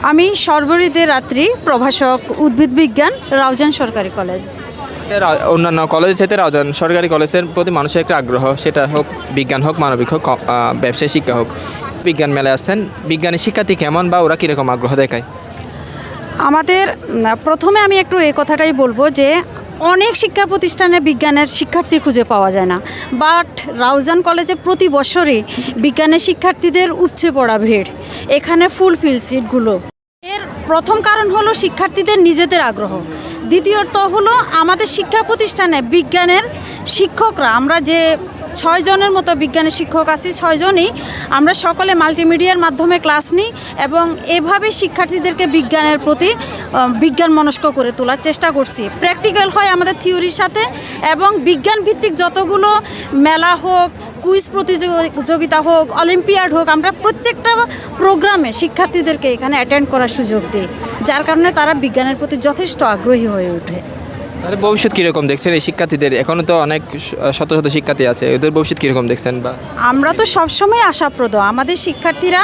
আমি সর্বহৃদয় রাত্রি প্রভাষক উদ্ভিদ বিজ্ঞান রাউজান সরকারি কলেজ। অন্যান্য কলেজের চাইতে রাউজান সরকারি কলেজের প্রতি মানুষের একটা আগ্রহ, সেটা হোক বিজ্ঞান হোক, মানবিক হোক, ব্যবসায় শিক্ষা হোক। বিজ্ঞান মেলায় আসছেন, বিজ্ঞানের শিক্ষার্থী কেমন বা ওরা কীরকম আগ্রহ দেখায়? আমাদের প্রথমে আমি একটু এই কথাটাই বলবো যে অনেক শিক্ষা প্রতিষ্ঠানে বিজ্ঞানের শিক্ষার্থী খুঁজে পাওয়া যায় না, বাট রাউজান কলেজে প্রতি বছরই বিজ্ঞানের শিক্ষার্থীদের উপচে পড়া ভিড়। এখানে ফুলফিল সিটগুলো। এর প্রথম কারণ হলো শিক্ষার্থীদের নিজেদের আগ্রহ। দ্বিতীয়ত হলো আমাদের শিক্ষা প্রতিষ্ঠানে বিজ্ঞানের শিক্ষকরা, আমরা যে 6 জনের মতো বিজ্ঞানের শিক্ষক আছি, 6 জনই আমরা সকলে মাল্টিমিডিয়ার মাধ্যমে ক্লাস নিই এবং এভাবে শিক্ষার্থীদেরকে বিজ্ঞানের প্রতি বিজ্ঞান মনস্ক করে তোলার চেষ্টা করছি। প্র্যাকটিক্যাল হয় আমাদের থিওরির সাথে, এবং বিজ্ঞান ভিত্তিক যতগুলো মেলা হোক, কুইজ প্রতিযোগিতা হোক, অলিম্পিয়াড হোক, আমরা প্রত্যেকটা প্রোগ্রামে শিক্ষার্থীদেরকে এখানে অ্যাটেন্ড করার সুযোগ দিই, যার কারণে তারা বিজ্ঞানের প্রতি যথেষ্ট আগ্রহী হয়ে ওঠে। তাহলে ভবিষ্যৎ কীরকম দেখছেন এই শিক্ষার্থীদের? এখনও তো অনেক শত শত শিক্ষার্থী আছে, ওদের ভবিষ্যৎ কীরকম দেখছেন? বা আমরা তো সবসময় আশাপ্রদ, আমাদের শিক্ষার্থীরা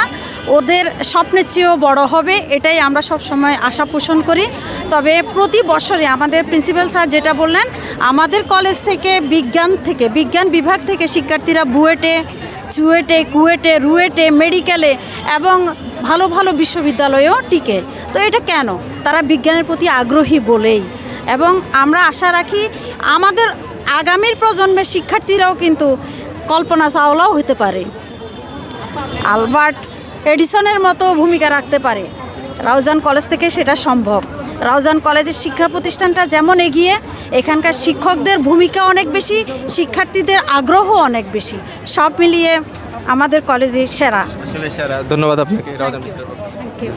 ওদের স্বপ্নের চেয়েও বড় হবে, এটাই আমরা সবসময় আশা পোষণ করি। তবে প্রতি বছরে আমাদের প্রিন্সিপাল স্যার যেটা বললেন, আমাদের কলেজ থেকে বিজ্ঞান বিভাগ থেকে শিক্ষার্থীরা বুয়েটে, চুয়েটে, কুয়েটে, রুয়েটে, মেডিকেলে এবং ভালো ভালো বিশ্ববিদ্যালয়েও টিকে। তো এটা কেন? তারা বিজ্ঞানের প্রতি আগ্রহী বলেই। এবং আমরা আশা রাখি আমাদের আগামীর প্রজন্মের শিক্ষার্থীরাও কিন্তু কল্পনা চাওলাও হতে পারে, আলবার্ট এডিসনের মতো ভূমিকা রাখতে পারে। রাউজান কলেজ থেকে সেটা সম্ভব। রাউজান কলেজের শিক্ষা প্রতিষ্ঠানটা যেমন এগিয়ে, এখানকার শিক্ষকদের ভূমিকা অনেক বেশি, শিক্ষার্থীদের আগ্রহ অনেক বেশি। সব মিলিয়ে আমাদের কলেজে সেরা। আসলে সেরা। ধন্যবাদ আপনাকে রাউজান। Thank you.